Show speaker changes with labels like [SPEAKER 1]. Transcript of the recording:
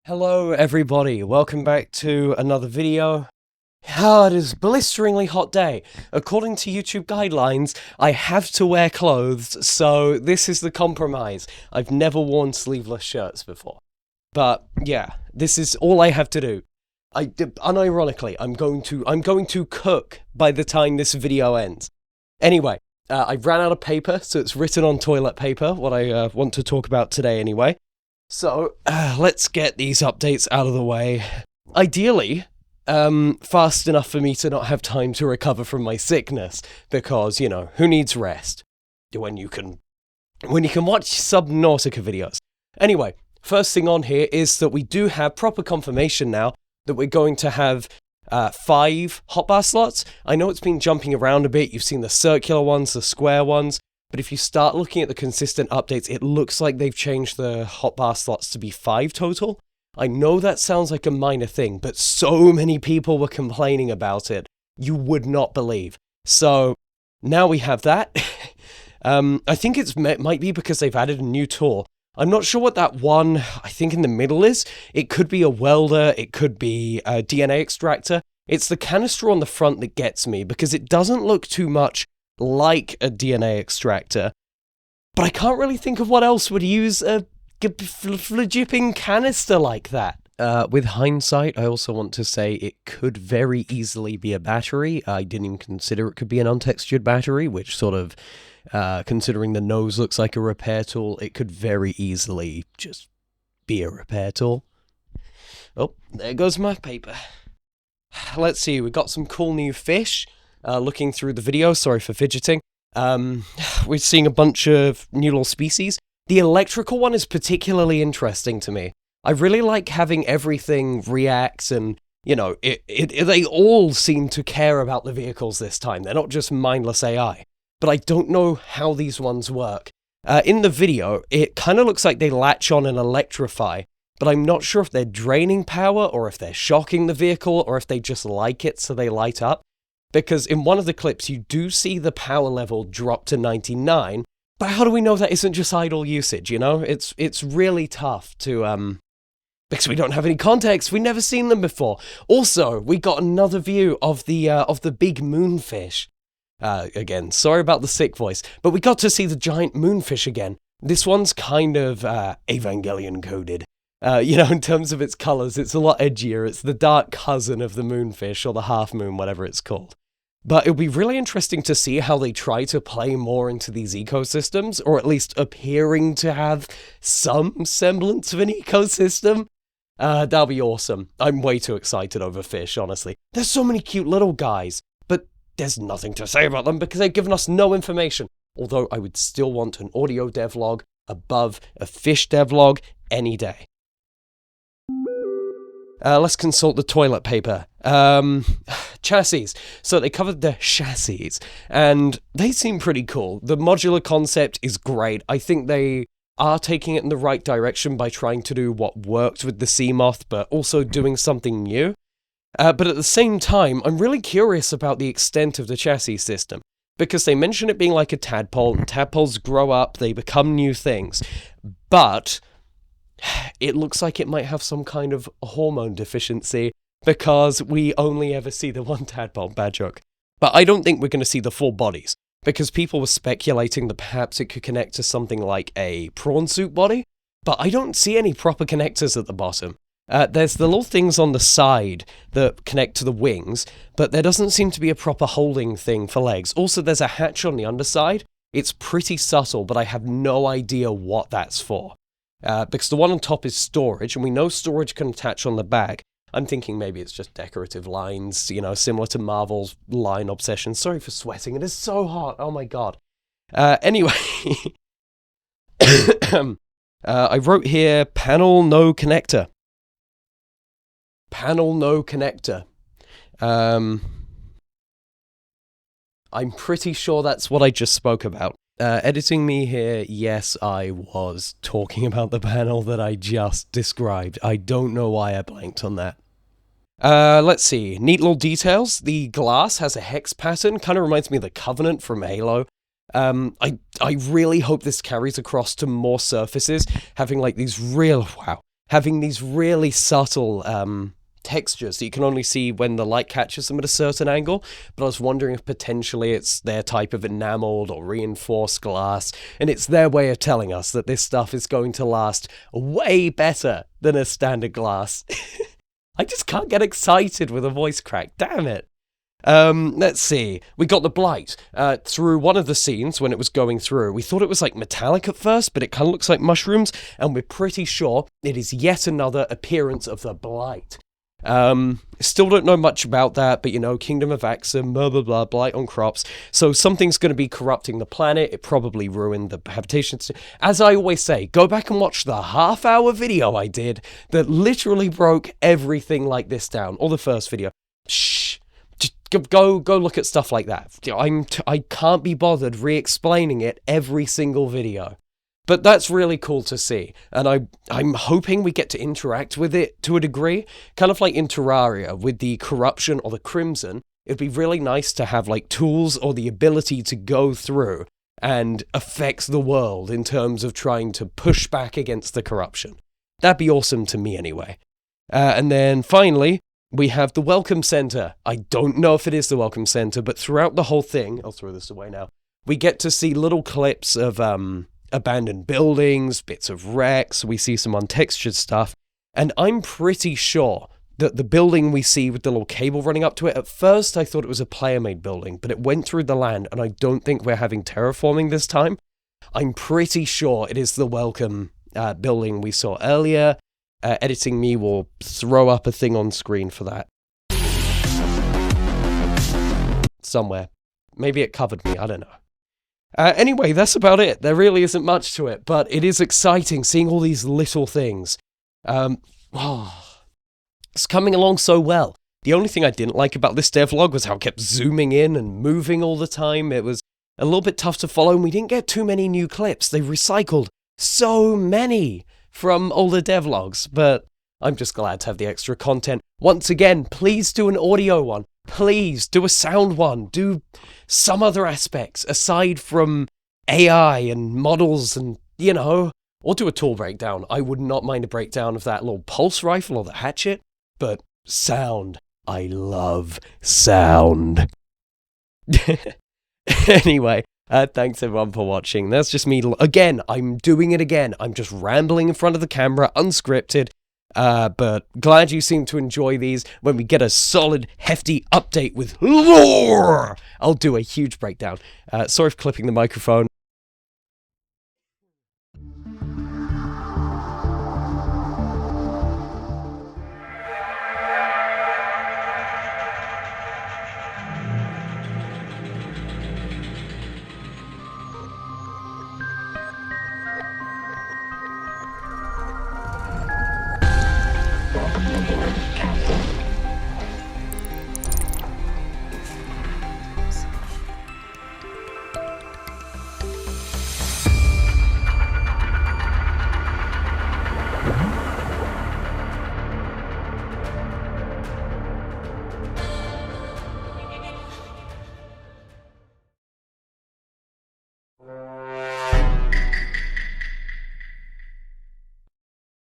[SPEAKER 1] Hello everybody, welcome back to another video. It is a blisteringly hot day. According to YouTube guidelines, I have to wear clothes, so this is the compromise. I've never worn sleeveless shirts before. But yeah, this is all I have to do. Unironically, I'm going to cook by the time this video ends. Anyway, I ran out of paper, so it's written on toilet paper, what I want to talk about today anyway. So, let's get these updates out of the way. Ideally, fast enough for me to not have time to recover from my sickness, because, you know, who needs rest when you can watch Subnautica videos. Anyway, first thing on here is that we do have proper confirmation now that we're going to have 5 hotbar slots. I know it's been jumping around a bit. You've seen the circular ones, the square ones. But if you start looking at the consistent updates, it looks like they've changed the hotbar slots to be 5 total. I know that sounds like a minor thing, but so many people were complaining about it. You would not believe. So now we have that. I think it might be because they've added a new tool. I'm not sure what that one, I think in the middle is. It could be a welder, it could be a DNA extractor. It's the canister on the front that gets me because it doesn't look too much like a DNA extractor, but I can't really think of what else would use a flipping canister like that. With hindsight, I also want to say it could very easily be a battery. I didn't even consider it could be an untextured battery, which sort of, considering the nose looks like a repair tool, it could very easily just be a repair tool. Oh, there goes my paper. Let's see, we got some cool new fish. Looking through the video, sorry for fidgeting, we're seeing a bunch of new little species. The electrical one is particularly interesting to me. I really like having everything react and, you know, they all seem to care about the vehicles this time. They're not just mindless AI. But I don't know how these ones work. In the video, it kind of looks like they latch on and electrify, but I'm not sure if they're draining power or if they're shocking the vehicle or if they just like it so they light up. Because in one of the clips, you do see the power level drop to 99, but how do we know that isn't just idle usage, you know? It's really tough to, because we don't have any context, we've never seen them before. Also, we got another view of the big moonfish. Again, sorry about the sick voice, but we got to see the giant moonfish again. This one's kind of, Evangelion coded. You know, in terms of its colors, it's a lot edgier. It's the dark cousin of the moonfish, or the half moon, whatever it's called. But it'll be really interesting to see how they try to play more into these ecosystems, or at least appearing to have some semblance of an ecosystem. That'll be awesome. I'm way too excited over fish, honestly. There's so many cute little guys, but there's nothing to say about them because they've given us no information. Although I would still want an audio devlog above a fish devlog any day. Let's consult the toilet paper. Chassis. So they covered the chassis, and they seem pretty cool. The modular concept is great. I think they are taking it in the right direction by trying to do what worked with the Seamoth, but also doing something new. But at the same time, I'm really curious about the extent of the chassis system, because they mention it being like a tadpole, and tadpoles grow up, they become new things. But it looks like it might have some kind of hormone deficiency because we only ever see the one tadpole. Bad joke. But I don't think we're going to see the full bodies because people were speculating that perhaps it could connect to something like a prawn suit body, but I don't see any proper connectors at the bottom. There's the little things on the side that connect to the wings, but there doesn't seem to be a proper holding thing for legs. Also, there's a hatch on the underside. It's pretty subtle, but I have no idea what that's for. Because the one on top is storage, and we know storage can attach on the back. I'm thinking maybe it's just decorative lines, you know, similar to Marvel's line obsession. Sorry for sweating, it is so hot, oh my god. Anyway, I wrote here, panel no connector. Panel no connector. I'm pretty sure that's what I just spoke about. Editing me here, yes, I was talking about the panel that I just described. I don't know why I blanked on that. Let's see. Neat little details. The glass has a hex pattern. Kind of reminds me of the Covenant from Halo. I really hope this carries across to more surfaces, having like these real, wow, having these really subtle textures that you can only see when the light catches them at a certain angle, but I was wondering if potentially it's their type of enameled or reinforced glass, and it's their way of telling us that this stuff is going to last way better than a standard glass. I just can't get excited with a voice crack, damn it. Let's see. We got the blight through one of the scenes when it was going through. We thought it was like metallic at first, but it kind of looks like mushrooms, and we're pretty sure it is yet another appearance of the blight. Still don't know much about that, but you know, Kingdom of Axum, blah blah blah, blight on crops. So something's going to be corrupting the planet. It probably ruined the habitation. As I always say, go back and watch the half-hour video I did that literally broke everything like this down, or the first video. Shh. Just go look at stuff like that. I can't be bothered re-explaining it every single video. But that's really cool to see, and I'm hoping we get to interact with it to a degree, kind of like in Terraria with the corruption or the crimson. It'd be really nice to have like tools or the ability to go through and affect the world in terms of trying to push back against the corruption. That'd be awesome to me anyway. And then finally, we have the Welcome Center. I don't know if it is the Welcome Center, but throughout the whole thing, I'll throw this away now, we get to see little clips of abandoned buildings, bits of wrecks, we see some untextured stuff, and I'm pretty sure that the building we see with the little cable running up to it, at first I thought it was a player-made building, but it went through the land, and I don't think we're having terraforming this time. I'm pretty sure it is the Welcome building we saw earlier. Editing me will throw up a thing on screen for that. Somewhere. Maybe it covered me, I don't know. Anyway, that's about it. There really isn't much to it, but it is exciting seeing all these little things. It's coming along so well. The only thing I didn't like about this devlog was how it kept zooming in and moving all the time. It was a little bit tough to follow, and we didn't get too many new clips. They recycled so many from older devlogs, but I'm just glad to have the extra content. Once again, please do an audio one. Please do a sound one. Do some other aspects aside from AI and models and, you know, or do a tool breakdown. I would not mind a breakdown of that little pulse rifle or the hatchet, but sound. I love sound. Anyway, thanks everyone for watching. That's just me. Again, I'm doing it again. I'm just rambling in front of the camera, unscripted. But glad you seem to enjoy these. When we get a solid, hefty update with lore, I'll do a huge breakdown. Sorry for clipping the microphone.